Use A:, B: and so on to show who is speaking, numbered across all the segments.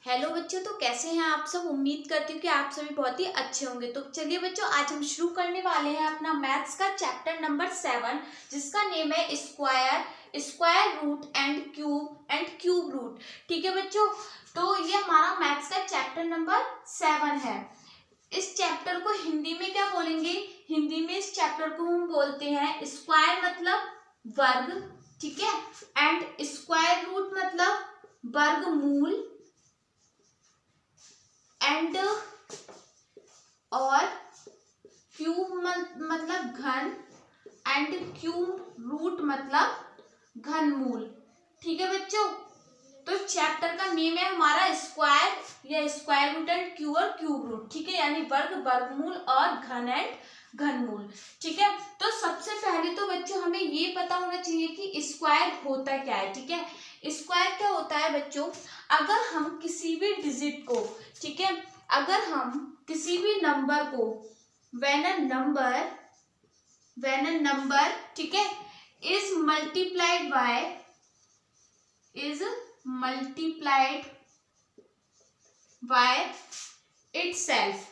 A: Hello बच्चों, तो कैसे हैं आप सब। उम्मीद करती हूँ कि आप सभी बहुत ही अच्छे होंगे। तो चलिए बच्चों, आज हम शुरू करने वाले हैं अपना मैथ्स का चैप्टर नंबर 7, जिसका नेम है square root and cube root. ठीक है बच्चों, तो ये हमारा मैथ्स का चैप्टर नंबर 7 है। इस चैप्टर को हिंदी में क्या बोलेंगे? हिंदी में इस चैप्टर को हम बोलते हैं स्क्वायर मतलब वर्ग, ठीक है, एंड स्क्वायर रूट मतलब वर्गमूल, एंड और क्यूब मतलब घन, एंड क्यूब रूट मतलब घनमूल। ठीक है बच्चों, तो चैप्टर का नेम है हमारा स्क्वायर या square root and cube root. ठीक है, यानी वर्ग, वर्गमूल और घन एंड घनमूल। ठीक है, तो सबसे पहले तो बच्चों हमें ये पता होना चाहिए कि स्क्वायर होता क्या है। ठीक है, स्क्वायर क्या होता है बच्चों? अगर हम किसी भी डिजिट को, ठीक है, अगर हम किसी भी नंबर को व्हेन अ नंबर ठीक है इज मल्टीप्लाइड बाय इटसेल्फ,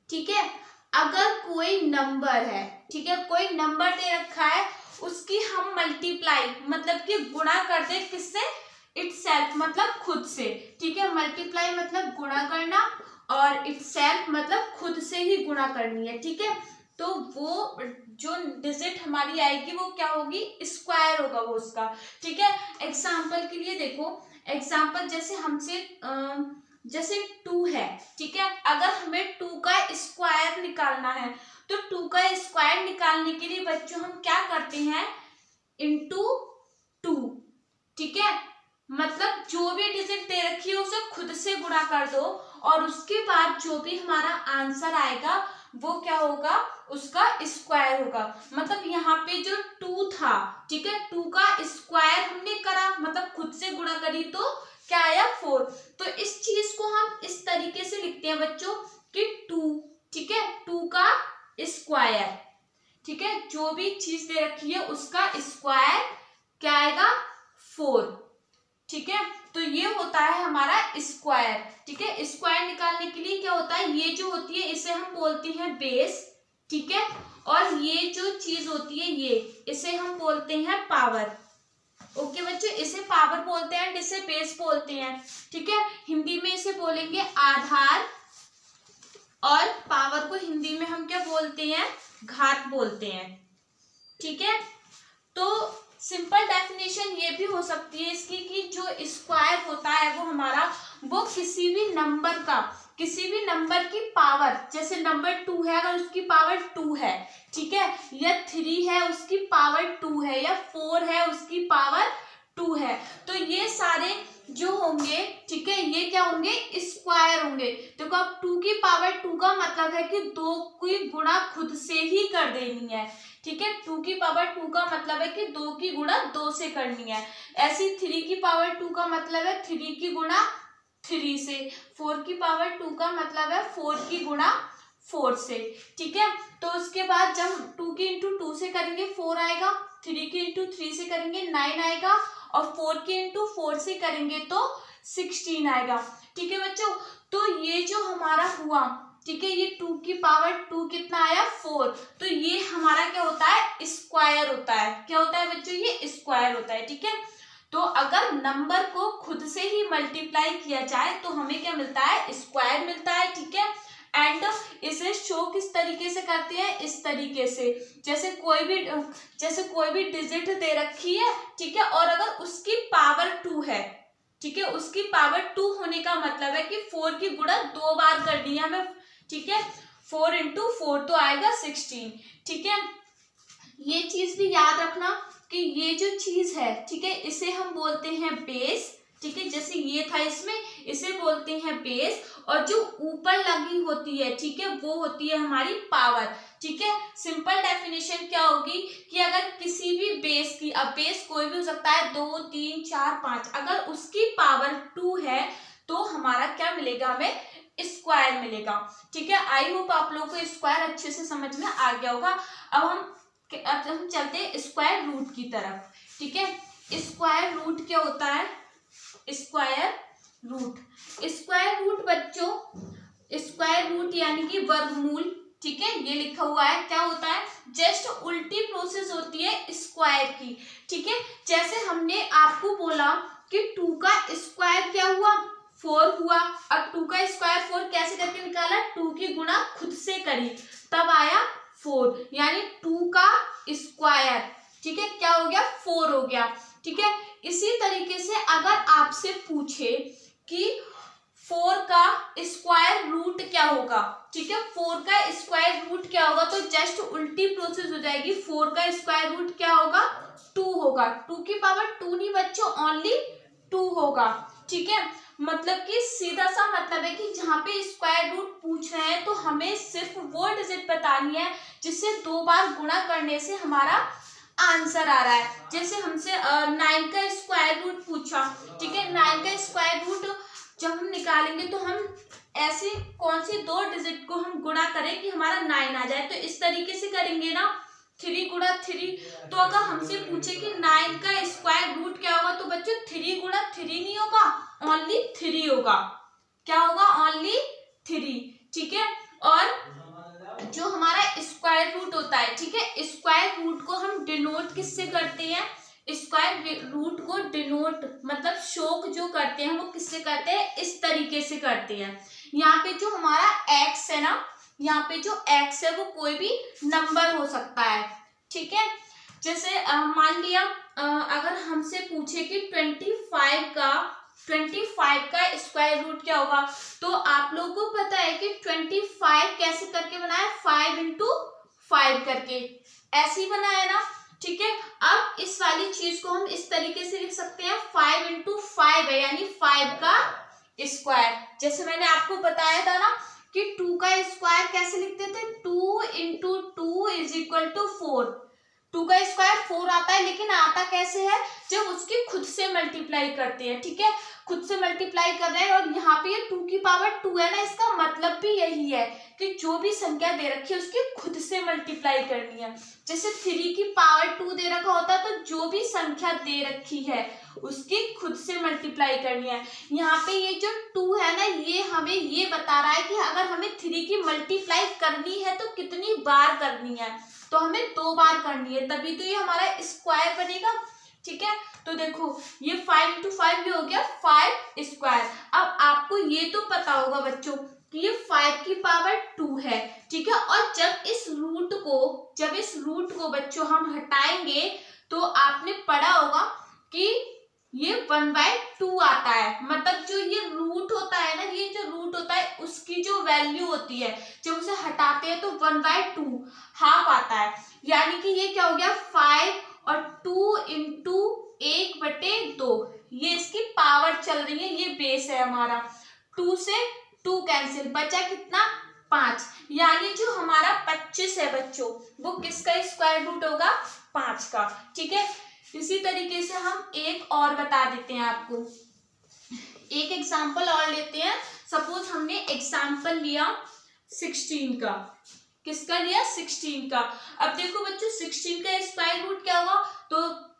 A: ठीक है, अगर कोई नंबर है, ठीक है, कोई नंबर दे रखा है, उसकी हम मल्टीप्लाई मतलब कि गुणा कर दे किससे? इटसेल्फ मतलब खुद से। ठीक है, मल्टीप्लाई मतलब गुणा करना और इटसेल्फ मतलब खुद से ही गुणा करनी है। ठीक है, तो वो जो डिजिट हमारी आएगी वो क्या होगी? स्क्वायर होगा वो उसका। ठीक है, एग्जाम्पल के लिए देखो, एग्जाम्पल जैसे हमसे जैसे 2 है, ठीक है, अगर हमें 2 का स्क्वायर निकालना है तो 2 का स्क्वायर निकालने के लिए बच्चों हम क्या करते हैं? इंटू 2। ठीक है, मतलब जो भी डिजिट दे रखी है उसे खुद से गुणा कर दो और उसके बाद जो भी हमारा आंसर आएगा वो क्या होगा? उसका स्क्वायर होगा। मतलब यहाँ पे जो 2 था, ठीक है, 2 का स्क्वायर हमने करा मतलब खुद से गुणा करी तो क्या आया? 4। तो इस चीज को हम इस तरीके से लिखते हैं बच्चों कि 2, ठीक है, 2 का स्क्वायर, ठीक है, जो भी चीज दे रखी है उसका स्क्वायर क्या आएगा? 4। ठीक है, तो ये होता है हमारा स्क्वायर। ठीक है, स्क्वायर निकालने के लिए क्या होता है? ये जो होती है इसे हम बोलते हैं बेस, ठीक है, और ये जो चीज होती है ये इसे हम बोलते हैं पावर। ओके बच्चों, इसे पावर बोलते हैं, इसे बेस बोलते हैं। ठीक है, हिंदी में इसे बोलेंगे आधार, और पावर को हिंदी में हम क्या बोलते हैं? घात बोलते हैं। ठीक है, तो सिंपल डेफिनेशन ये भी हो सकती है इसकी कि जो स्क्वायर होता है वो हमारा, वो किसी भी नंबर की पावर, जैसे नंबर 2 है अगर उसकी पावर 2 है, ठीक है, या 3 है उसकी पावर 2 है, या 4 है उसकी पावर 2 है, तो ये सारे जो होंगे, ठीक है, ये क्या होंगे? स्क्वायर होंगे। देखो अब 2 की पावर 2 का मतलब है कि 2 की गुणा खुद से ही कर देनी है। ठीक है, 2 की पावर 2 का मतलब है कि 2 की गुणा 2 से करनी है। ऐसी 3 की पावर 2 का मतलब है 3 की गुणा 3 से। 4 की पावर 2 का मतलब है 4 की गुणा 4 से। ठीक है, तो उसके बाद जब 2 की इंटू 2 से करेंगे 4 आएगा, 3 की इंटू 3 से करेंगे 9 आएगा, और 4 की इंटू 4 से करेंगे तो 16 आएगा। ठीक है बच्चों, तो ये जो हमारा हुआ, ठीक है, ये 2 की पावर 2 कितना आया? 4। तो ये हमारा क्या होता है? स्क्वायर होता है। क्या होता है बच्चों? ये स्क्वायर होता है। ठीक है, तो अगर नंबर को खुद से ही मल्टीप्लाई किया जाए तो हमें क्या मिलता है? स्क्वायर मिलता है। ठीक है, एंड इसे शो किस तरीके से करते हैं? इस तरीके से, जैसे कोई भी डिजिट दे रखी है, ठीक है, और अगर उसकी पावर 2 है, ठीक है, उसकी पावर 2 होने का मतलब है कि 4 की गुणा 2 बार करनी है हमें। ठीक है, 4 इंटू 4 तो आएगा 16। ठीक है, ये चीज भी याद रखना कि ये जो चीज है, ठीक है, इसे हम बोलते हैं बेस। ठीक है, जैसे ये था इसमें, इसे बोलते हैं बेस, और जो ऊपर लगी होती है, ठीक है, वो होती है हमारी पावर। ठीक है, सिंपल डेफिनेशन क्या होगी कि अगर किसी भी बेस की, अब बेस कोई भी हो सकता है, 2, 3, 4, 5, अगर उसकी पावर 2 है तो हमारा क्या मिलेगा? हमें स्क्वायर मिलेगा। ठीक है, आई होप आप लोगों को स्क्वायर अच्छे से समझ में आ गया होगा। अब हम चलते हैं स्क्वायर रूट की तरफ। ठीक है, स्क्वायर रूट क्या होता है? स्क्वायर बच्चों स्क्वायर रूट यानी कि वर्गमूल, ठीक है, ये लिखा हुआ है, क्या होता है, जस्ट उल्टी प्रोसेस होती है स्क्वायर की, ठीक है। जैसे हमने आपको बोला कि 2 का स्क्वायर क्या हुआ, 4 हुआ। अब 2 का स्क्वायर 4 कैसे करके निकाला, 2 की गुणा खुद से करी तब आया 4, यानी 2 का स्क्वायर, ठीक है, क्या हो गया, 4 हो गया, ठीक है। इसी तरीके से अगर आपसे पूछे कि 4 का स्क्वायर रूट क्या होगा, ठीक है, 4 का स्क्वायर रूट क्या होगा, तो जस्ट उल्टी प्रोसेस हो जाएगी। 4 का स्क्वायर रूट क्या होगा, 2 होगा। 2 की पावर 2 नहीं बच्चों, ओनली 2 होगा, ठीक है। मतलब कि सीधा सा मतलब है कि जहाँ पे स्क्वायर रूट पूछ रहे हैं तो हमें सिर्फ वो डिजिट बतानी है जिससे 2 बार गुणा करने से हमारा आंसर आ रहा है। जैसे हमसे 9 का स्क्वायर रूट पूछा, ठीक है, 9 का स्क्वायर रूट जब हम निकालेंगे तो हम ऐसे कौन सी 2 डिजिट को हम गुणा करें कि हमारा 9 आ जाए, तो इस तरीके से करेंगे ना, 3 गुणा 3। तो अगर हमसे पूछे कि 9 का स्क्वायर रूट क्या होगा, तो बच्चों 3 गुणा 3 नहीं होगा, ओनली 3 होगा, क्या होगा, ओनली 3, ठीक है। और जो हमारा स्क्वायर रूट होता है, ठीक है, स्क्वायर रूट को हम डिनोट किससे करते हैं, स्क्वायर रूट को डिनोट मतलब शोक जो करते हैं वो किससे करते हैं, इस तरीके से करते हैं। यहाँ पे जो हमारा x है ना, यहाँ पे जो x है वो कोई भी नंबर हो सकता है, ठीक है। जैसे मान लिया अगर हमसे पूछे कि 25 का स्क्वायर रूट क्या होगा, तो आप लोगों को पता है कि 25 कैसे करके बनाया, 5 into 5 करके ऐसे ही बनाया ना, ठीक है। अब इस वाली चीज को हम इस तरीके से लिख सकते हैं, 5 into 5 है, यानी 5 का स्क्वायर। जैसे मैंने आपको बताया था ना कि 2 का स्क्वायर कैसे लिखते थे, 2 into 2 is equal to 4। 2 का स्क्वायर 4 आता है, लेकिन आता कैसे है, जब उसकी खुद से मल्टीप्लाई करते हैं, ठीक है, खुद से मल्टीप्लाई कर रहे हैं। और यहाँ पे ये 2 की पावर 2 है ना, इसका मतलब भी यही है कि जो भी संख्या दे रखी है उसकी खुद से मल्टीप्लाई करनी है। जैसे 3 की पावर 2 दे रखा होता है तो जो भी संख्या दे रखी है उसकी खुद से मल्टीप्लाई करनी है। यहाँ पे ये जो 2 है ना, ये हमें ये बता रहा है कि अगर हमें 3 की मल्टीप्लाई करनी है तो कितनी बार करनी है, तो हमें 2 बार करनी है, तभी तो ये हमारा स्क्वायर बनेगा, ठीक है। तो देखो ये 5 into 5 भी हो गया 5 स्क्वायर। अब आपको ये तो पता होगा बच्चों कि ये 5 की पावर 2 है, ठीक है। और जब इस रूट को बच्चों हम हटाएंगे तो आपने पढ़ा होगा कि ये 1/2 आता है। मतलब जो ये रूट होता है ना, ये जो रूट होता है उसकी जो वैल्यू होती है जब उसे हटाते हैं तो 1/2 हाफ आता है। यानी कि ये क्या हो गया, 5 और 2 into 1/2, ये इसकी पावर चल रही है, ये बेस है हमारा। 2 से 2 कैंसिल, बचा कितना, 5। यानी जो हमारा 25 है बच्चों वो किसका स्क्वायर रूट होगा, 5 का, ठीक है। इसी तरीके से हम एक और बता देते हैं आपको, एक एग्जाम्पल और लेते हैं। सपोज हमने एग्जाम्पल लिया 16 का, किसका लिया, 16 का। अब देखो बच्चों 16 का स्क्वायर रूट क्या होगा, तो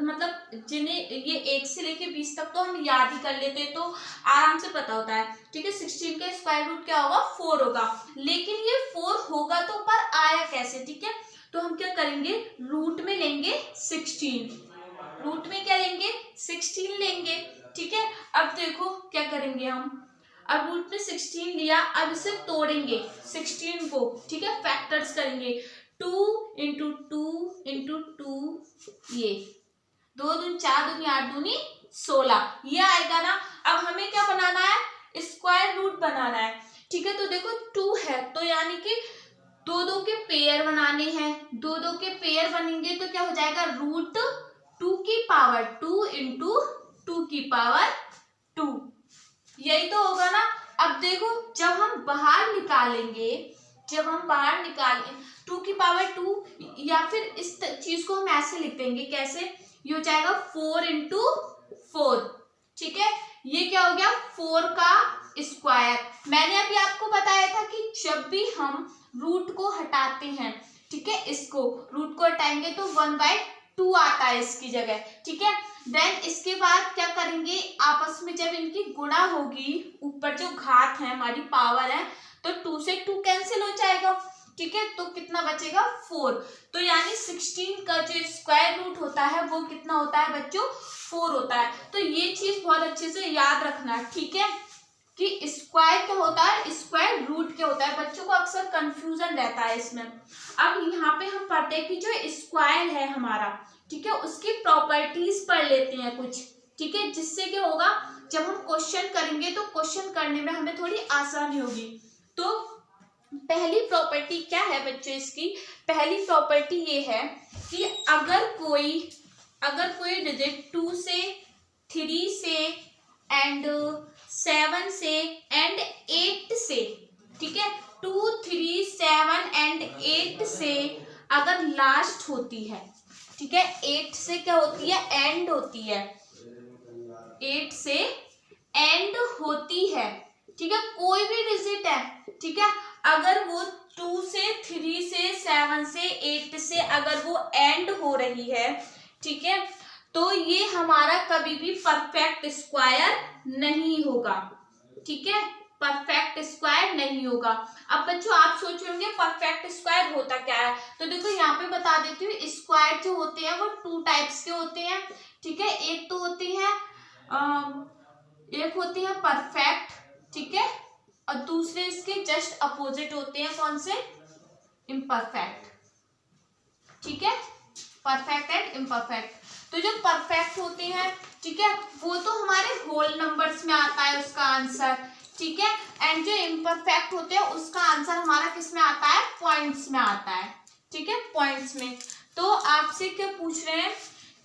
A: मतलब जिन्हें ये 1 से लेके 20 तक तो हम याद ही कर लेते हैं तो आराम से पता होता है, ठीक है। 16 का स्क्वायर रूट क्या होगा, 4 होगा। लेकिन ये 4 होगा तो पर आया कैसे, ठीक है। तो हम क्या करेंगे, रूट में लेंगे 16, रूट में क्या लेंगे, 16 लेंगे, ठीक है। अब देखो क्या करेंगे हम, अब रूट में 16 लिया, अब इसे तोड़ेंगे 16 को, ठीक है, फैक्टर्स करेंगे। 2 into 2 into 2, ये 2 दूनी 4 दूनी 8 दूनी 16, ये आएगा ना। अब हमें क्या बनाना है, स्क्वायर रूट बनाना है, ठीक है। तो देखो 2 है तो यानी कि 2 के पेयर बनाने हैं, 2 के पेयर बनेंगे तो क्या हो जाएगा, रूट 2 की पावर 2 into 2 की पावर 2, यही तो होगा ना। अब देखो जब हम बाहर निकालेंगे 2 की पावर 2, या फिर इस चीज को हम ऐसे लिख देंगे, कैसे, ये हो जाएगा 4 into 4, ठीक है। ये क्या हो गया, 4 का स्क्वायर। मैंने अभी आपको बताया था कि जब भी हम रूट को हटाते हैं, ठीक है, इसको रूट को हटाएंगे तो 1/2 आता है इसकी जगह, ठीक है। देन इसके बाद क्या करेंगे, आपस में जब इनकी गुणा होगी, ऊपर जो घात है हमारी पावर है, तो 2 से 2 कैंसिल हो जाएगा, ठीक है, तो कितना बचेगा 4। तो यानी 16 का जो स्क्वायर रूट होता है वो कितना होता है बच्चों, 4 होता है। तो ये चीज बहुत अच्छे से याद रखना, ठीक है, कि स्क्वायर क्या होता है, स्क्वायर रूट क्या होता है। बच्चों को अक्सर कंफ्यूजन रहता है इसमें। अब यहाँ पे हम पढ़ते हैं कि जो स्क्वायर है हमारा, ठीक है, उसकी प्रॉपर्टीज पढ़ लेते हैं कुछ, ठीक है, जिससे क्या होगा, जब हम क्वेश्चन करेंगे तो क्वेश्चन करने में हमें थोड़ी आसानी होगी। तो पहली प्रॉपर्टी क्या है बच्चों इसकी, पहली प्रॉपर्टी ये है कि अगर कोई डिजिट 2 से, 3 से एंड 7 से एंड 8 से, ठीक है, 2, 3, 7 एंड 8 से अगर लास्ट होती है, ठीक है, 8 से क्या होती है, एंड होती है, 8 से एंड होती है, ठीक है, कोई भी डिजिट है, ठीक है, अगर वो 2 से, 3 से, 7 से, 8 से अगर वो एंड हो रही है, ठीक है, तो ये हमारा कभी भी परफेक्ट स्क्वायर नहीं होगा, ठीक है, परफेक्ट स्क्वायर नहीं होगा। अब बच्चों आप सोच रहे होंगे परफेक्ट स्क्वायर होता क्या है, तो देखो यहाँ पे बता देती हूँ, स्क्वायर जो होते हैं वो 2 टाइप्स के होते हैं, ठीक है, एक तो होती है एक होती है परफेक्ट, ठीक है, और दूसरे इसके जस्ट अपोजिट होते हैं, कौन से, इम्परफेक्ट, ठीक है, परफेक्ट एंड इम्परफेक्ट। तो जो परफेक्ट होते हैं, ठीक है, वो तो हमारे होल नंबर्स में आता है उसका आंसर, ठीक है, एंड जो इम्परफेक्ट होते हैं उसका आंसर हमारा किस में आता है, पॉइंट्स में आता है, ठीक है, पॉइंट्स में। तो आपसे क्या पूछ रहे हैं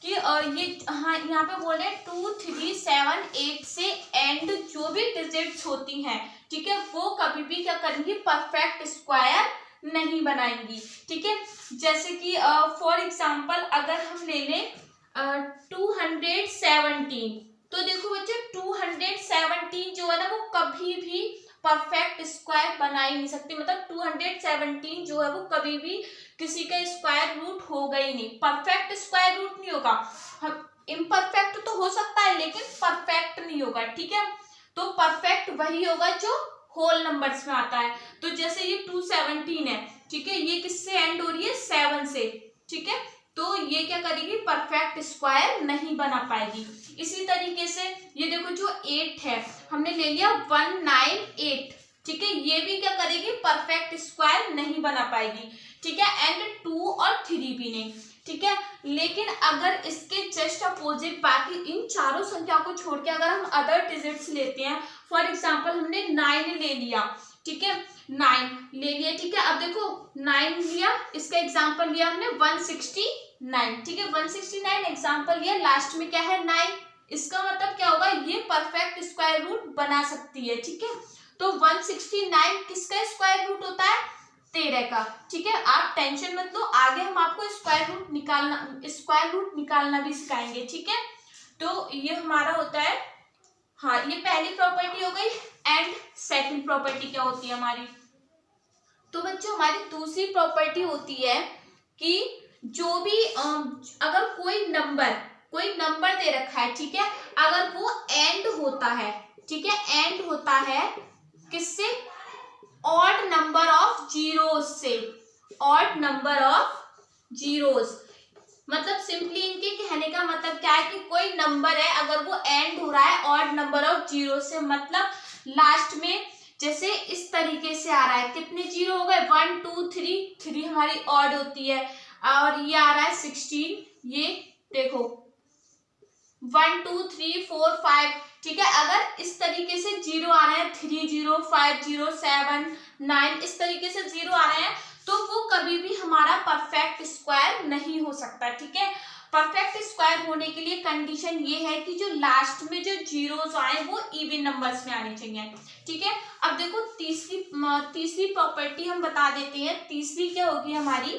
A: कि ये, हाँ, यहाँ पे बोले 2, 3, 7, 8 से एंड जो भी डिजिट्स होती हैं, ठीक है, वो कभी भी क्या करेंगी, परफेक्ट स्क्वायर नहीं बनाएंगी, ठीक है। जैसे कि फॉर एग्जांपल अगर हम ले लें 217, तो देखो बच्चे 217 जो है ना वो कभी भी परफेक्ट स्क्वायर बना ही नहीं सकती, मतलब 217 जो है वो कभी भी किसी का स्क्वायर रूट होगा ही नहीं, परफेक्ट स्क्वायर रूट नहीं होगा। इम्परफेक्ट तो हो सकता है लेकिन परफेक्ट नहीं होगा, ठीक है। तो परफेक्ट वही होगा जो होल नंबर्स में आता है। तो जैसे ये 217 है, ठीक है, ये किससे एंड हो रही है, 7 से, ठीक है, तो ये क्या करेगी, परफेक्ट स्क्वायर नहीं बना पाएगी। इसी तरीके से ये देखो जो 8 है हमने ले लिया 198, ठीक है, ये भी क्या करेगी, परफेक्ट स्क्वायर नहीं बना पाएगी, ठीक है, एंड 2 और 3 भी नहीं, ठीक है। लेकिन अगर इसके जस्ट अपोजिट बाकी इन चारों संख्या को छोड़ के अगर हम अदर डिजिट्स लेते हैं, फॉर एग्जांपल हमने 9 ले लिया, ठीक है, 9 ले लिया, ठीक है, अब देखो 9 लिया, इसका एग्जांपल लिया हमने 169, ठीक है, 169 एग्जांपल लिया, लास्ट में क्या है 9, इसका मतलब क्या होगा, ये परफेक्ट स्क्वायर रूट बना सकती है, ठीक है। तो 169 किसका स्क्वायर रूट होता है, 13 का, ठीक है। आप टेंशन मत लो, आगे हम आपको स्क्वायर रूट निकालना भी सिखाएंगे, ठीक है। तो ये हमारा होता है, हाँ, ये पहली प्रॉपर्टी हो गई। एंड सेकंड प्रॉपर्टी क्या होती है हमारी, तो बच्चों हमारी दूसरी प्रॉपर्टी होती है कि जो भी अगर कोई नंबर दे रखा है, ठीक है, अगर वो एंड होता है, ठीक है, एंड होता है किससे, ऑड नंबर ऑफ जीरोस से, ऑड नंबर ऑफ जीरोस, मतलब सिंपली इनके कहने का मतलब क्या है कि कोई नंबर है अगर वो एंड हो रहा है ऑड नंबर ऑफ जीरो से, मतलब लास्ट में जैसे इस तरीके से आ रहा है, कितने जीरो हो गए, 1 2 3 हमारी ऑड होती है, और ये आ रहा है 16, ये देखो 1 2 3 4 5, ठीक है, अगर इस तरीके से जीरो आ रहे हैं, 3 0 5 0 7 9, इस तरीके से जीरो आ रहे हैं, तो वो कभी भी हमारा परफेक्ट स्क्वायर नहीं हो सकता, ठीक है। परफेक्ट स्क्वायर होने के लिए कंडीशन ये है कि जो लास्ट में जो जीरोस आए वो इवन नंबर्स में आने चाहिए, ठीक है। अब देखो तीसरी प्रॉपर्टी हम बता देते हैं। तीसरी क्या होगी हमारी,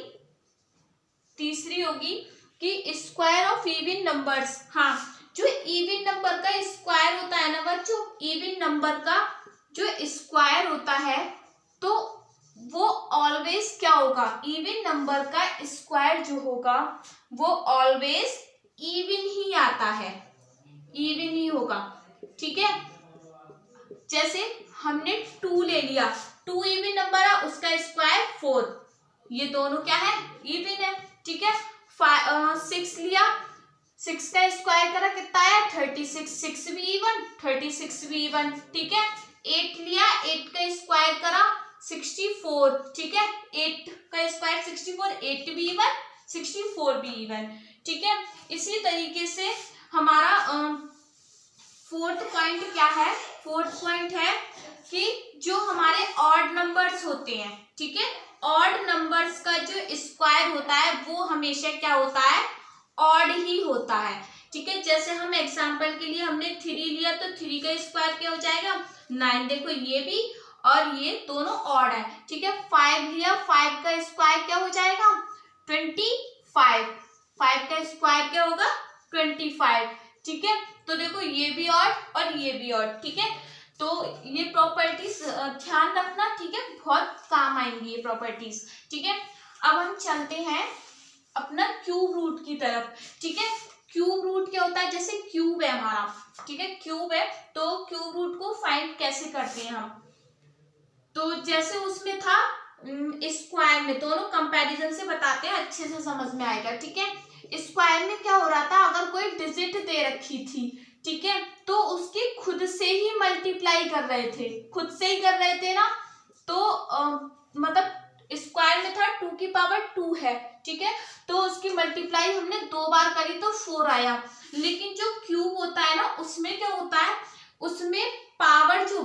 A: तीसरी होगी कि स्क्वायर ऑफ इवन नंबर्स, हाँ, जो इवन नंबर का स्क्वायर होता है ना बच्चों, इवन नंबर का जो स्क्वायर होता है तो वो ऑलवेज क्या होगा, इवन नंबर का स्क्वायर जो होगा वो ऑलवेज इवन ही आता है, इवन ही होगा, ठीक है। जैसे हमने 2 ले लिया, 2 इवन नंबर है, उसका स्क्वायर 4, ये दोनों क्या है, इवन है, ठीक है। 6 लिया, 6 का स्क्वायर करा कितना आया 36, 6 भी इवन, 36 भी इवन, ठीक है। 8 लिया, 8 का स्क्वायर करा 64, ठीक है। 8 का स्क्वायर 64, 8 भी इवन, 64 भी इवन, ठीक है। इसी तरीके से हमारा फोर्थ पॉइंट क्या है, फोर्थ पॉइंट है कि जो हमारे ऑड नंबर्स होते हैं, ठीक है, ऑड नंबर्स का जो स्क्वायर होता है वो हमेशा क्या होता है, ऑड ही होता है, ठीक है। जैसे हम एग्जांपल के लिए हमने 3 लिया तो 3 का स्क्वायर क्या हो जाएगा 9, देखो ये भी और ये दोनों ऑड है, ठीक है। 5 लिया, 5 का स्क्वायर क्या हो जाएगा 25, 5 का स्क्वायर क्या होगा 25, ठीक है। तो देखो ये भी ऑड और ये भी ऑड, ठीक है। तो ये प्रॉपर्टीज ध्यान रखना, ठीक है, बहुत काम आएंगी ये प्रॉपर्टीज, ठीक है। अब हम चलते हैं अपना क्यूब रूट की तरफ, ठीक है। क्यूब रूट क्या होता है, जैसे क्यूब है हमारा, ठीक है, क्यूब है, तो क्यूब रूट को फाइंड कैसे करते हैं हम, तो जैसे उसमें था स्क्वायर में, दोनों कंपैरिजन से बताते हैं, अच्छे से समझ में आएगा, ठीक है। स्क्वायर में क्या हो रहा था, अगर कोई डिजिट दे रखी थी, ठीक है, तो उसकी खुद से ही मल्टीप्लाई कर रहे थे, खुद से ही कर रहे थे ना, तो मतलब स्क्वायर में था 2 की पावर 2 है, ठीक है, तो उसकी मल्टीप्लाई हमने 2 बार करी तो 4 आया। लेकिन जो क्यूब होता है ना, उसमें क्या होता है, उसमें पावर जो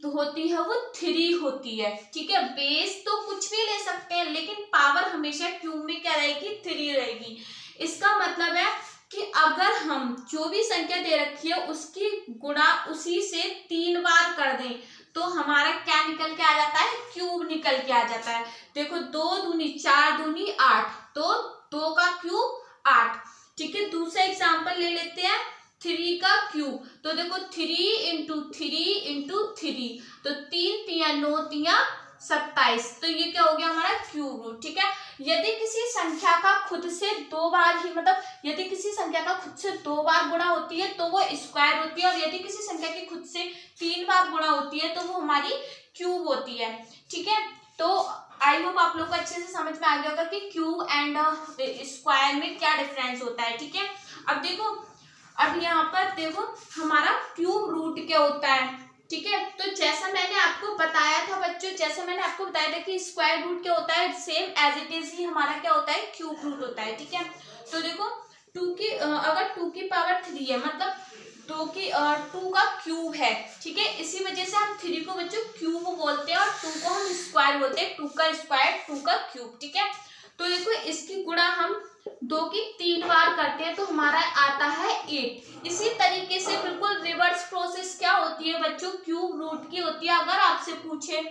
A: होती है वो 3 होती है, ठीक है। बेस तो कुछ भी ले सकते हैं, लेकिन पावर हमेशा क्यूब में क्या रहेगी 3 रहेगी। इसका मतलब है कि अगर हम जो भी संख्या दे रखी है उसकी गुणा उसी से 3 बार कर दें तो हमारा क्या निकल के आ जाता है, क्यूब निकल के आ जाता है। देखो 2 दूनी 4 दूनी 8, तो 2 का क्यूब 8, ठीक है। दूसरा एग्जांपल ले लेते हैं 3 का क्यूब, तो देखो 3 इंटू 3, तो 3 3 9 3 27, तो ये क्या हो गया हमारा क्यूब रूट, ठीक है। यदि किसी संख्या का खुद से 2 बार ही, मतलब यदि किसी संख्या का खुद से 2 बार गुणा होती है तो वो स्क्वायर होती है, और यदि किसी संख्या की खुद से 3 बार गुणा होती है तो वो हमारी क्यूब होती है, ठीक है। तो आई होप आप लोग को अच्छे से समझ में आ गया होगा कि क्यूब एंड स्क्वायर में क्या डिफरेंस होता है, ठीक है। अब देखो, अब यहाँ पर देखो हमारा क्यूब रूट क्या होता है, ठीक है। तो जैसा मैंने आपको बताया था बच्चों, जैसा मैंने आपको बताया था कि स्क्वायर रूट क्या होता है, सेम एज इट इज ही हमारा क्या होता है, क्यूब रूट होता है, ठीक है। तो देखो 2 की अगर 2 की पावर 3 है, मतलब 2 का क्यूब है, ठीक है। इसी वजह से हम 3 को बच्चों क्यूब बोलते हैं और 2 को हम स्क्वायर बोलते हैं, 2 का स्क्वायर 2 का क्यूब, ठीक है। तो देखो इसकी गुणा हम 2 की 3 बार करते हैं तो हमारा आता है 8। इसी तरीके से बिल्कुल रिवर्स प्रोसेस क्या होती है बच्चों, क्यूब रूट की होती है। अगर आपसे पूछे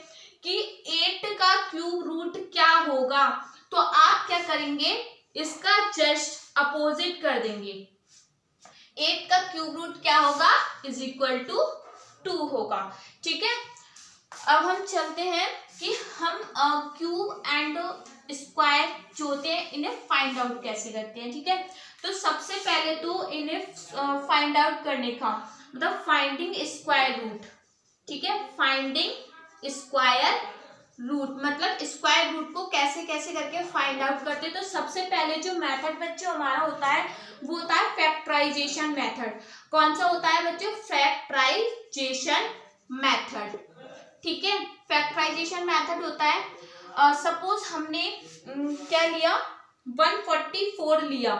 A: कि 8 का क्यूब रूट क्या होगा तो आप क्या करेंगे, इसका जस्ट अपोजिट कर देंगे। 8 का क्यूब रूट क्या होगा, इज इक्वल टू 2 होगा, ठीक है। अब हम चलते हैं कि हम क्यूब एंड स्क्वायर जो होते हैं इन्हें फाइंड आउट कैसे करते हैं, ठीक है। तो सबसे पहले तो इन्हें फाइंड आउट करने का मतलब फाइंडिंग स्क्वायर रूट, ठीक है। फाइंडिंग स्क्वायर रूट मतलब स्क्वायर रूट को कैसे कैसे करके फाइंड आउट करते हैं। तो सबसे पहले जो मेथड बच्चों हमारा होता है वो होता है फैक्टराइजेशन मेथड। कौन सा होता है बच्चों, फैक्टराइजेशन मेथड, ठीक है। फैक्टराइजेशन मेथड होता है, सपोज हमने क्या लिया 144 लिया,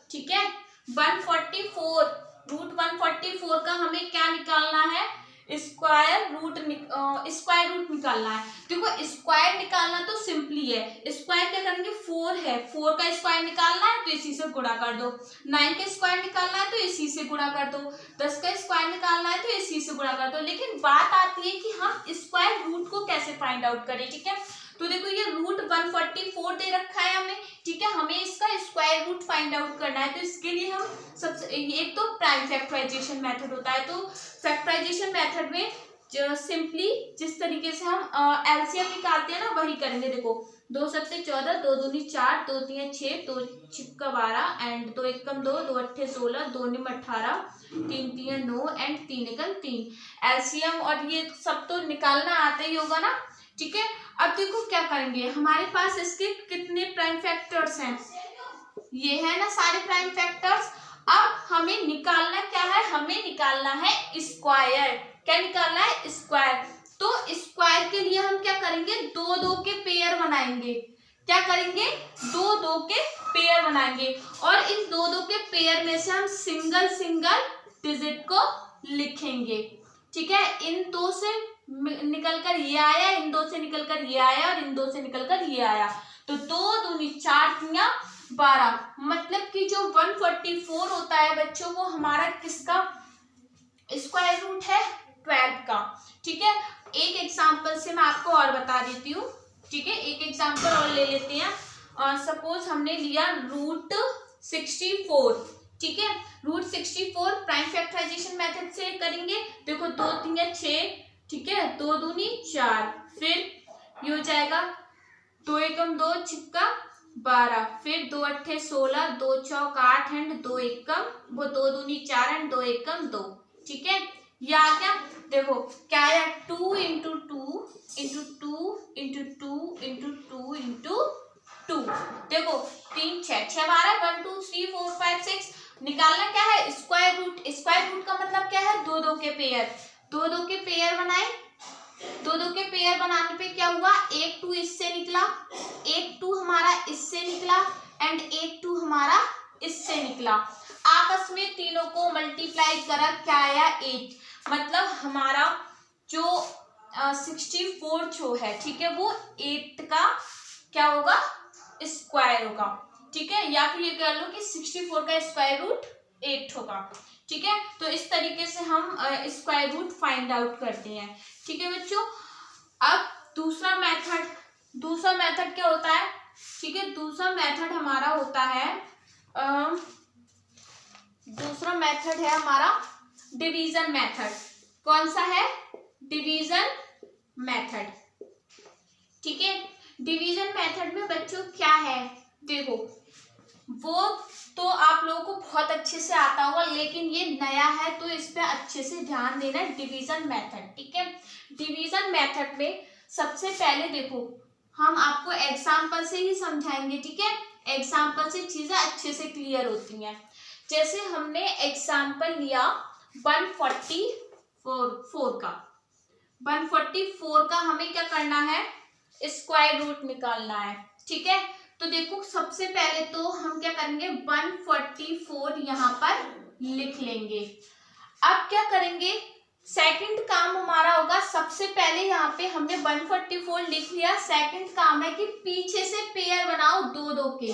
A: ठीक है। 144 रूट 144 का हमें क्या निकालना है, स्क्वायर रूट निकालना है। देखो स्क्वायर निकालना तो सिंपली है, स्क्वायर क्या करेंगे 4 है, 4 का स्क्वायर निकालना है तो इसी से गुणा कर दो, 9 का स्क्वायर निकालना है तो इसी से गुणा कर दो, 10 का स्क्वायर निकालना है तो इसी से गुणा कर दो। लेकिन बात आती है कि हम स्क्वायर रूट को कैसे फाइंड आउट करें, ठीक है। तो देखो ये रूट 144 दे रखा है हमें, ठीक है, हमें इसका स्क्वायर रूट फाइंड आउट करना है। तो इसके लिए हम सबसे एक तो प्राइम फैक्टराइजेशन मेथड होता है। तो फैक्टराइजेशन मेथड में सिंपली जिस तरीके से हम एलसीएम निकालते हैं ना वही करेंगे। देखो 2 सत्ते 14, 2 दूनी 4, 2 तिया 6, 2 छिक्का 12 एंड 2 एकम 2, 2 अट्ठे 16, 2 निम 18, 3 तिया 9 एंड 3 एकम 3। एलसीएम और ये सब तो निकालना आता ही होगा ना, ठीक है। अब देखो क्या करेंगे, हमारे पास इसके कितने प्राइम फैक्टर्स हैं, ये है ना सारे प्राइम फैक्टर्स। अब हमें निकालना क्या है, हमें निकालना है स्क्वायर। क्या निकालना है, स्क्वायर। तो स्क्वायर के लिए हम क्या करेंगे, 2 के पेयर बनाएंगे। क्या करेंगे, 2 के पेयर बनाएंगे और इन 2 के पेयर में से हम सिंगल डिजिट को लिखेंगे, ठीक है। इन 2 से निकलकर ये आया, इन 2 से निकलकर ये आया और इन 2 से निकलकर ये आया, तो 2 दूनी 4 तिया 12, मतलब कि जो 144 होता है बच्चों वो हमारा किसका स्क्वायर रूट है, 12 का, ठीक है। एक एग्जांपल से मैं आपको और बता देती हूँ, ठीक है। एक एग्जांपल और ले लेते हैं। सपोज हमने लिया रूट 64, ठीक है। रूट 64 प्राइम फैक्टराइजेशन मेथड से करेंगे। देखो 2 तिया 6, ठीक है, 2 दूनी 4, फिर ये हो जाएगा 2 एकम 2 छिक्का 12, फिर 2 अट्ठे 16, 2 चौक 8 एंड 2 एकम वो 2 दूनी 4 एंड 2 एकम 2, ठीक है। या क्या देखो क्या है, 2 into 2 into 2 into 2 into 2 into 2, देखो 3 6 6 12 1 2 3 4 5 6। निकालना क्या है, स्क्वायर रूट। स्क्वायर रूट का मतलब क्या है, 2 के पेयर। 2 के पेयर बनाए, 2 के पेयर बनाने पे क्या हुआ, एक 2 इससे निकला, एक 2 हमारा इससे निकला एंड एक 2 हमारा इससे निकला। आपस में तीनों को मल्टीप्लाई करा, क्या आया 8, मतलब हमारा जो 64 जो है, ठीक है, वो 8 का क्या होगा, स्क्वायर होगा, ठीक है। या फिर ये कह लो कि 64 का स्क्वायर रूट 8 होगा, ठीक है। तो इस तरीके से हम स्क्वायर रूट फाइंड आउट करते हैं, ठीक है बच्चों। अब दूसरा मेथड क्या होता है, ठीक है। दूसरा मेथड हमारा होता है, दूसरा मेथड है हमारा डिवीजन मेथड। कौन सा है, डिवीजन मेथड, ठीक है। डिवीजन मेथड में बच्चों क्या है, देखो वो तो आप लोगों को बहुत अच्छे से आता होगा, लेकिन ये नया है तो इस पे अच्छे से ध्यान देना है। डिवीजन मेथड, ठीक है। डिवीजन मेथड में सबसे पहले देखो हम आपको एग्जाम्पल से ही समझाएंगे, ठीक है। एग्जाम्पल से चीजें अच्छे से क्लियर होती हैं। जैसे हमने एग्जाम्पल लिया 144 का, 144 का हमें क्या करना है, स्क्वायर रूट निकालना है, ठीक है। तो देखो सबसे पहले तो हम क्या करेंगे, 144 यहाँ पर लिख लेंगे। अब क्या करेंगे, सेकंड काम हमारा होगा, सबसे पहले यहाँ पे हमने 144 लिख लिया। सेकंड काम है कि पीछे से पेयर बनाओ 2 के,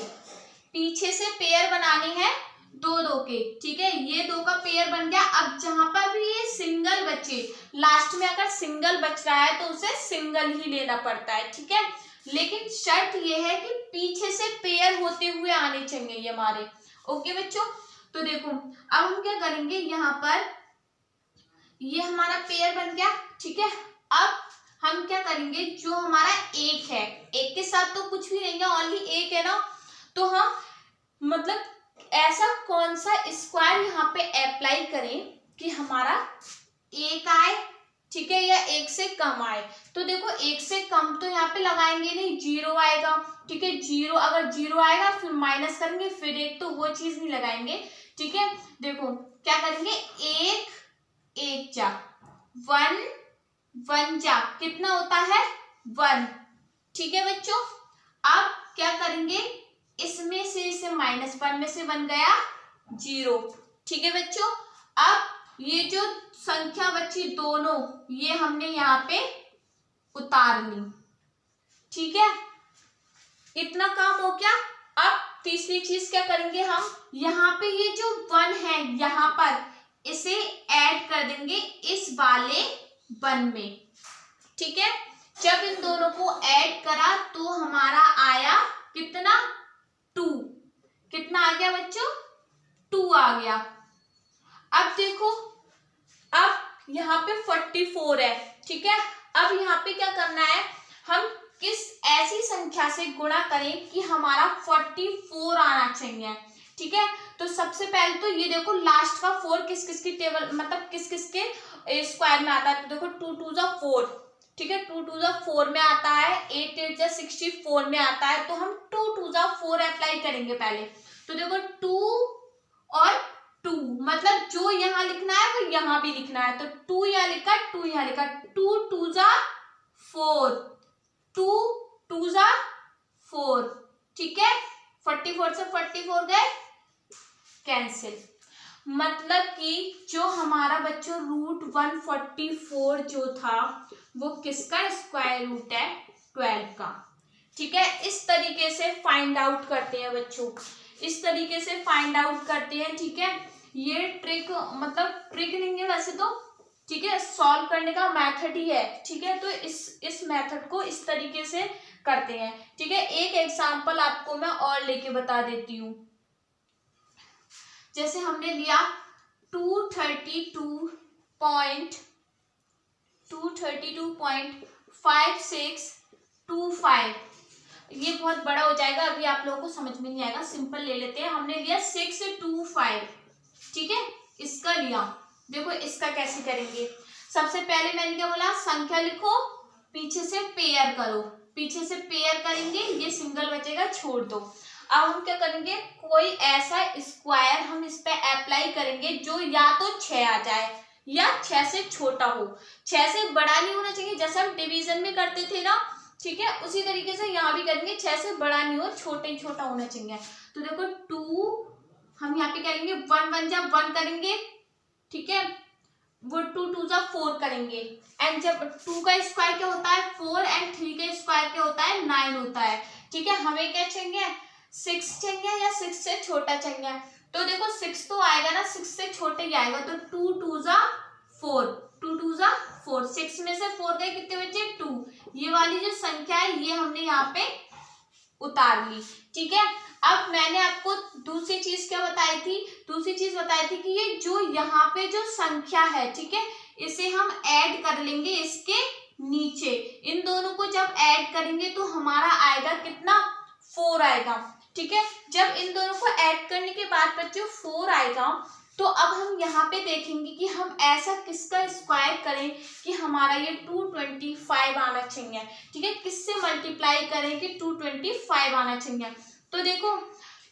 A: पीछे से पेयर बनाने हैं 2 के, ठीक है। ये 2 का पेयर बन गया। अब जहां पर भी ये सिंगल बचे, लास्ट में अगर सिंगल बच रहा है तो उसे सिंगल ही लेना पड़ता है, ठीक है। लेकिन शर्त ये है कि पीछे से पेयर होते हुए आने चाहिए ये हमारे, ओके बच्चों। तो देखो अब हम क्या करेंगे, यहाँ पर ये हमारा पेयर बन गया, ठीक है। अब हम क्या करेंगे, जो हमारा एक है, एक के साथ तो कुछ भी नहीं है, ओनली एक है ना, तो हम मतलब ऐसा कौन सा स्क्वायर यहाँ पे अप्लाई करें कि हमारा एक आए, ठीक है, या एक से कम आए। तो देखो एक से कम तो यहाँ पे लगाएंगे नहीं, 0 आएगा, ठीक है। 0 अगर 0 आएगा फिर माइनस करेंगे, फिर एक, तो वो चीज नहीं लगाएंगे, ठीक है। देखो क्या करेंगे, एक जा 1 जा कितना होता है 1, ठीक है बच्चों। अब क्या करेंगे, इसमें से इसे -1 में से बन गया 0, ठीक है बच्चों। अब ये जो संख्या बची दोनों, ये हमने यहाँ पे उतार ली, ठीक है। इतना काम हो गया। अब तीसरी चीज क्या करेंगे, हम यहाँ पे ये जो 1 है यहाँ पर इसे ऐड कर देंगे इस वाले 1 में, ठीक है। जब इन दोनों को ऐड करा तो हमारा आया कितना 2, कितना आ गया बच्चों 2 आ गया। अब देखो अब यहाँ पे 44 है, ठीक है। अब यहाँ पे क्या करना है, हम किस ऐसी संख्या से गुणा करें कि हमारा 44 आना चाहिए। ठीक है, तो सबसे पहले तो ये देखो लास्ट का 4 किस किस की टेबल मतलब किस किस के स्क्वायर में आता है। तो देखो 2 2 जा 4, ठीक है, 2 2 जा 4 में आता है, 8 8 जा 64 में आता है। तो हम 2 2 जा 4 अप्लाई करेंगे पहले। तो देखो 2 और 2 मतलब जो यहाँ लिखना है वो यहाँ भी लिखना है। तो 2 यहाँ लिखा, 2 यहाँ लिखा, 2 2 जा 4, 2 2 जा 4, ठीक है। 44 से 44 गए कैंसिल, मतलब कि जो हमारा बच्चों रूट 144 जो था वो किसका स्क्वायर रूट है 12 का। ठीक है, इस तरीके से फाइंड आउट करते हैं बच्चों, इस तरीके से फाइंड आउट करते हैं। ठीक है, ये ट्रिक मतलब ट्रिक नहीं है वैसे तो, ठीक है, सॉल्व करने का मेथड ही है। ठीक है, तो इस मेथड को इस तरीके से करते हैं। ठीक है, एक एग्जांपल आपको मैं और लेके बता देती हूँ। जैसे हमने लिया 232.5625, ये बहुत बड़ा हो जाएगा, अभी आप लोगों को समझ में नहीं आएगा, सिंपल ले लेते हैं। हमने लिया 625, ठीक है, इसका लिया। देखो इसका कैसे करेंगे, सबसे पहले मैंने क्या बोला, संख्या लिखो, पीछे से पेयर करो, पीछे से पेयर करेंगे, ये सिंगल बचेगा, छोड़ दो। अब हम क्या करेंगे, कोई ऐसा स्क्वायर हम इस पे अप्लाई करेंगे जो या तो 6 आ जाए या 6 से छोटा हो, 6 से बड़ा नहीं होना चाहिए, जैसे हम डिवीजन में करते थे ना। ठीक है, उसी तरीके से यहाँ भी करेंगे, 6 से बड़ा नहीं हो, छोटे ही छोटा होना चाहिए। तो देखो 2 हम यहाँ पे करेंगे 1 1 जा 1 करेंगे, ठीक है, वो 2 2 जा 4 करेंगे। एंड जब 2 का स्क्वायर क्या होता है 4 एंड 3 का स्क्वायर क्या होता है 9 होता है। ठीक है, हमें क्या चाहिए 6 चाहिए या 6 से छोटा चाहिए। तो देखो 6 तो आएगा ना, 6 से छोटे ही आएगा। तो 2 2 जा 4, 2 2 जा 4, 6 में से 4 गए, कितने बचे 2। ये वाली जो संख्या है ये हमने यहाँ पे उतार ली। ठीक है, अब मैंने आपको दूसरी चीज क्या बताई थी, दूसरी चीज बताई थी कि ये जो यहाँ पे जो संख्या है, ठीक है, इसे हम ऐड कर लेंगे इसके नीचे। इन दोनों को जब ऐड करेंगे तो हमारा आएगा कितना 4 आएगा। ठीक है, जब इन दोनों को ऐड करने के बाद बच्चों 4 आएगा, तो अब हम यहाँ पे देखेंगे कि हम ऐसा किसका स्क्वायर करें कि हमारा ये 225 आना चाहिए। ठीक है, किससे मल्टीप्लाई करें कि 225 आना चाहिए। तो देखो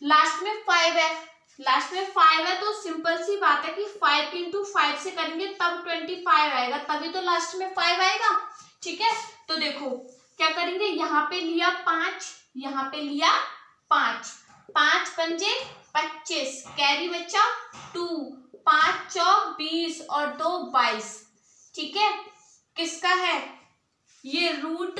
A: लास्ट में 5 है, लास्ट में 5 है, तो सिंपल सी बात है कि 5 इंटू 5 से करेंगे तब 25 आएगा, तभी तो लास्ट में 5 आएगा। ठीक है, तो देखो क्या करेंगे, यहाँ पे लिया 5, यहाँ पे लिया 5, 5 पंजे 25, कैरी बच्चा 2, 5 चौक 20 और 2 22। ठीक है, किसका है ये रूट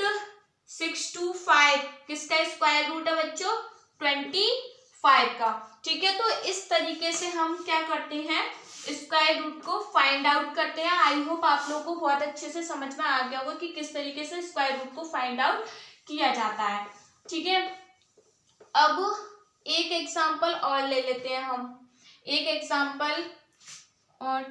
A: 625, किसका स्क्वायर रूट है बच्चों 25 का। ठीक है, तो इस तरीके से हम क्या करते हैं स्क्वायर रूट को फाइंड आउट करते हैं। आई होप आप लोगों को बहुत अच्छे से समझ में आ गया होगा कि किस तरीके से स्क्वायर रूट को फाइंड आउट किया जाता है। ठीक है, अब एक एग्जांपल और ले लेते हैं हम, एक एग्जांपल और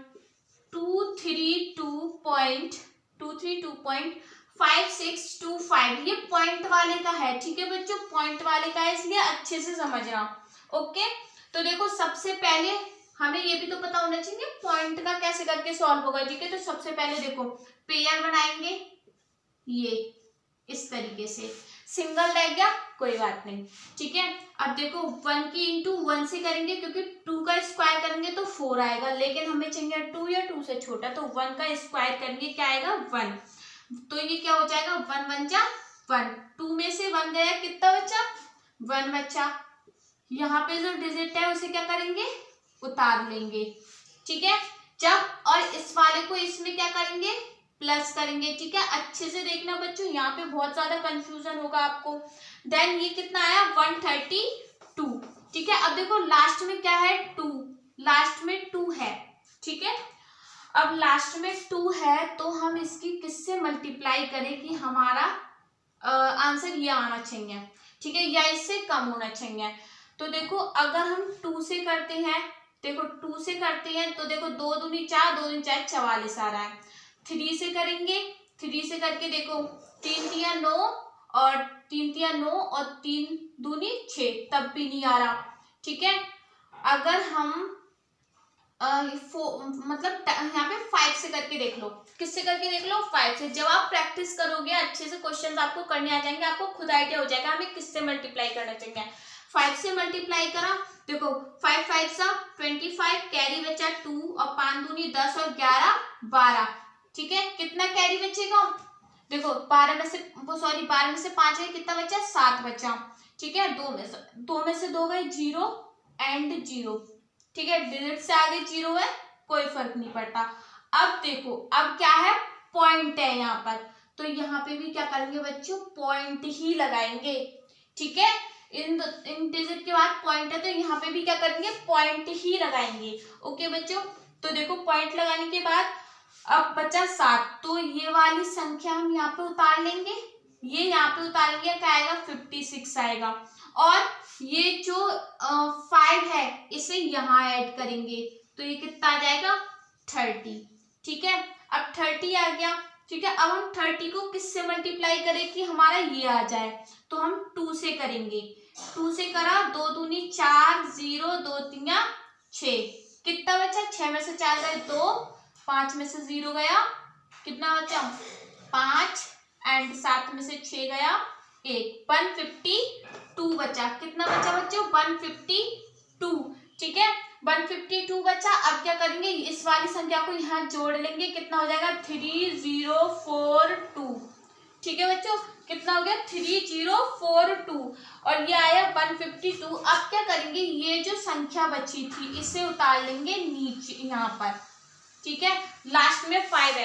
A: 232.5625, ये पॉइंट वाले का है। ठीक है बच्चों, पॉइंट वाले का है, इसलिए अच्छे से समझना। ओके, तो देखो सबसे पहले हमें ये भी तो पता होना चाहिए पॉइंट का कैसे करके सॉल्व होगा। ठीक है, तो सबसे पहले देखो पेयर बनाएंगे, ये इस तरीके से, सिंगल रह गया कोई बात नहीं। ठीक है, अब देखो 1 की इंटू 1 से करेंगे, क्योंकि 2 का स्क्वायर करेंगे तो 4 आएगा, लेकिन हमें चाहिए 2 या 2 से छोटा, तो 1 का स्क्वायर करेंगे क्या आएगा 1। तो ये क्या हो जाएगा 1 1 जा 1, 2 में से 1 गया, कितना बचा 1 बचा। यहाँ पे जो डिजिट है उसे क्या करेंगे उतार लेंगे। ठीक है, जब और इस वाले को इसमें क्या करेंगे प्लस करेंगे। ठीक है, अच्छे से देखना बच्चों, यहाँ पे बहुत ज्यादा कंफ्यूजन होगा आपको। देन ये कितना आया 132। ठीक है, अब देखो लास्ट में क्या है 2, लास्ट में 2 है। ठीक है, अब लास्ट में 2 है तो हम इसकी किससे मल्टीप्लाई करें कि हमारा आंसर ये आना चाहिए। ठीक है, या इससे कम होना चाहिए। तो देखो अगर हम 2 से करते हैं, देखो 2 से करते हैं तो देखो 2 दूनी 4, 2 दूनी 4, 44 आ रहा है। 3 से करेंगे, 3 से करके देखो 3 दिया 9 और 3 तिया 9 और 3 दूनी 6, तब भी नहीं आ रहा। ठीक है, अगर हम मतलब यहाँ पे 5 से करके देख लो। किससे करके देख लो? 5 से। जब आप प्रैक्टिस करोगे अच्छे से क्वेश्चन आपको करने आ जाएंगे, आपको खुद आइडिया हो जाएगा हमें किससे मल्टीप्लाई करना चाहिए। 5 से मल्टीप्लाई करा, देखो 5 5 सा 25, कैरी बचा 2 और 5 दूनी 10 और 11 12। ठीक है, कितना कैरी बचेगा? देखो 12 में से 5 गए, कितना बचा? 7 बचा। ठीक है, 2 में से 2 गए, 0 एंड 0। ठीक है, डिजिट से आगे 0 है, कोई फर्क नहीं पड़ता। अब देखो, अब क्या है? पॉइंट है यहाँ पर, तो यहाँ पे भी क्या करेंगे बच्चों? पॉइंट ही लगाएंगे। ठीक है, इन डिजिट के बाद पॉइंट है, तो यहाँ पे भी क्या करेंगे? पॉइंट ही लगाएंगे। ओके बच्चों, तो देखो पॉइंट लगाने के बाद अब बचा 7, तो ये वाली संख्या हम यहाँ पे उतार लेंगे, ये यहाँ पे उतारेंगे, क्या आएगा? 56 आएगा। और ये जो 5 है इसे यहाँ ऐड करेंगे, तो ये कितना आ जाएगा? 30। ठीक है, अब 30 आ गया। ठीक है, अब हम 30 को किससे मल्टीप्लाई करें कि हमारा ये आ जाए? तो हम 2 से करेंगे। 2 से करा, 2 दूनी 4, 0 2 तिया 6, कितना बचा? 6 में से 4 गए 2, 5 में से 0 गया, कितना बचा? 5 एंड 7 में से 6 गया 1, 152 बचा। कितना बचा बच्चों? 152। ठीक है, 152 बचा। अब क्या करेंगे? इस वाली संख्या को यहाँ जोड़ लेंगे, कितना हो जाएगा? 3042। ठीक है बच्चों, कितना हो गया? 3042 और ये आया 152। अब क्या करेंगे? ये जो संख्या बची थी इसे उतार लेंगे नीचे यहाँ पर। ठीक है, लास्ट में 5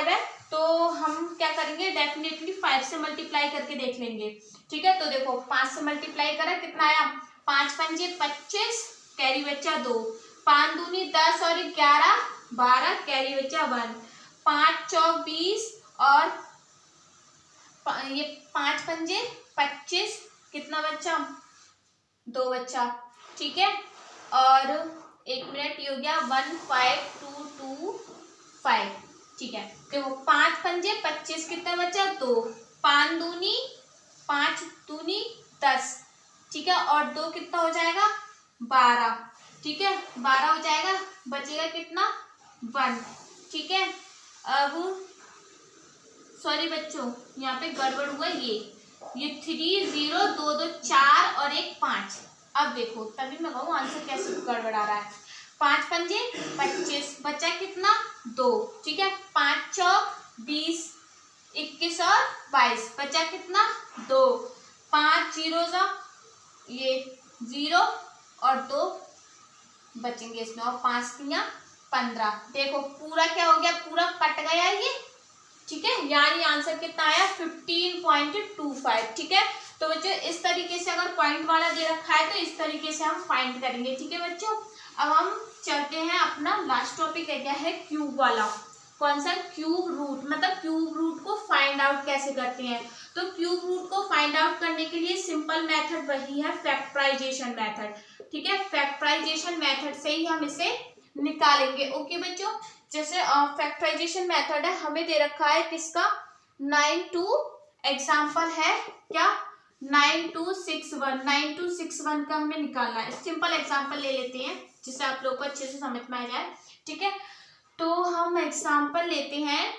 A: है, तो हम क्या करेंगे? डेफिनेटली 5 से मल्टीप्लाई करके देख लेंगे। ठीक है, तो देखो 5 से मल्टीप्लाई करा, कितना आया? 5 पंजे 25, कैरी बच्चा 2, 5 दूनी 10 और 11 12, कैरी बच्चा 1, 5 चौक 20 और ये 5 पंजे 25, कितना बच्चा? 2 बच्चा। ठीक है, और 1 मिनट, ये हो गया 15225। ठीक है, देखो 5 पंजे 25, कितना बचा? 2, 5 दूनी 10। ठीक है, और 2 कितना हो जाएगा? 12। ठीक है, 12 हो जाएगा, बचेगा कितना? 1। ठीक है, अब सॉरी बच्चों, यहाँ पे गड़बड़ हुआ, ये 3 0 2 2 4 और 1 5। अब देखो, तभी मैं कहूँ आंसर कैसे गड़बड़ आ रहा है। 5 पंजे 25, बचा कितना? 2। ठीक है, 5 चौक 20, 21 और 22, बचा कितना? 2, 5 0 जा, ये 0 और 2 बचेंगे इसमें, और 5 तिया 15। देखो पूरा क्या हो गया? पूरा कट गया ये। ठीक है, यानी आंसर कितना आया? 15.25। ठीक है, तो बच्चों इस तरीके से अगर पॉइंट वाला दे रखा है तो इस तरीके से हम फाइंड करेंगे। ठीक है बच्चों, अब हम चलते हैं, अपना लास्ट टॉपिक है क्या है? क्यूब वाला। कौन सा? Cube root. मतलब क्यूब रूट को फाइंड आउट कैसे करते हैं? तो क्यूब रूट को फाइंड आउट करने के लिए सिंपल मेथड वही है, फैक्टराइजेशन मेथड। ठीक है, फैक्टराइजेशन मेथड से ही हम इसे निकालेंगे। ओके बच्चों, जैसे फैक्टराइजेशन मेथड है, हमें दे रखा है किसका? 92। एग्जाम्पल है क्या? 9261 का हमें निकालना है। सिंपल एग्जाम्पल ले लेते हैं जिससे आप लोग को अच्छे से समझ में आ जाए। ठीक है, तो हम एग्जाम्पल लेते हैं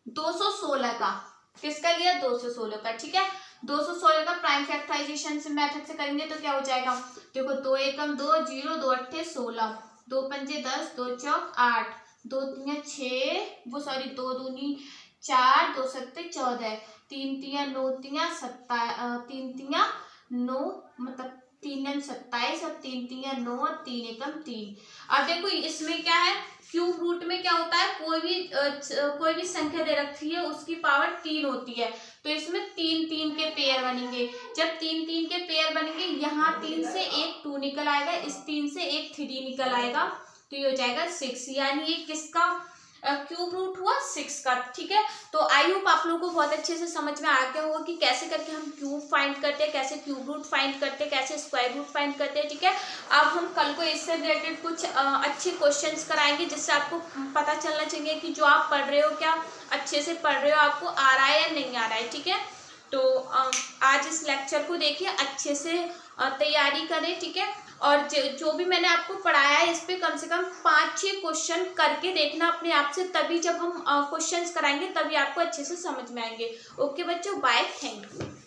A: 216 का। किसका लिया? 216 का। ठीक है, 216 का प्राइम फैक्टराइजेशन से मेथड से करेंगे तो क्या हो जाएगा? देखो 2 एकम 2, 0 2 अट्ठे 16, 2 पंजे 10, 2 चौक 8, 2 तिया 6, 2 दूनी 4, 2 सत्ते 14, 3 तिया 9 तिया 3 तिया 9, मतलब 3 नम 27 और 3 तिया 9 और 3 एकम 3। अब देखो इसमें क्या है? क्यूब रूट में क्या होता है? कोई भी संख्या दे रखी है उसकी पावर 3 होती है, तो इसमें 3 3 के पेयर बनेंगे। जब 3 3 के पेयर बनेंगे, यहाँ 3 से एक 2 निकल आएगा, इस 3 से एक 3 निकल आएगा, तो ये हो जाएगा 6। यानी ये किसका क्यूब रूट हुआ 6 का। ठीक है, तो आई होप आप लोगों को बहुत अच्छे से समझ में आ गया होगा कि कैसे करके हम क्यूब फाइंड करते हैं, कैसे क्यूब रूट फाइंड करते हैं, कैसे स्क्वायर रूट फाइंड करते हैं। ठीक है, अब हम कल को इससे रिलेटेड कुछ अच्छे क्वेश्चंस कराएंगे, जिससे आपको पता चलना चाहिए कि जो आप पढ़ रहे हो क्या अच्छे से पढ़ रहे हो, आपको आ रहा है या नहीं आ रहा है। ठीक है, तो आज इस लेक्चर को देखिए, अच्छे से तैयारी करें। ठीक है, और जो भी मैंने आपको पढ़ाया है इस पे कम से कम 5-6 क्वेश्चन करके देखना अपने आप से, तभी जब हम क्वेश्चंस कराएंगे तभी आपको अच्छे से समझ में आएंगे। ओके बच्चों, बाय, थैंक यू।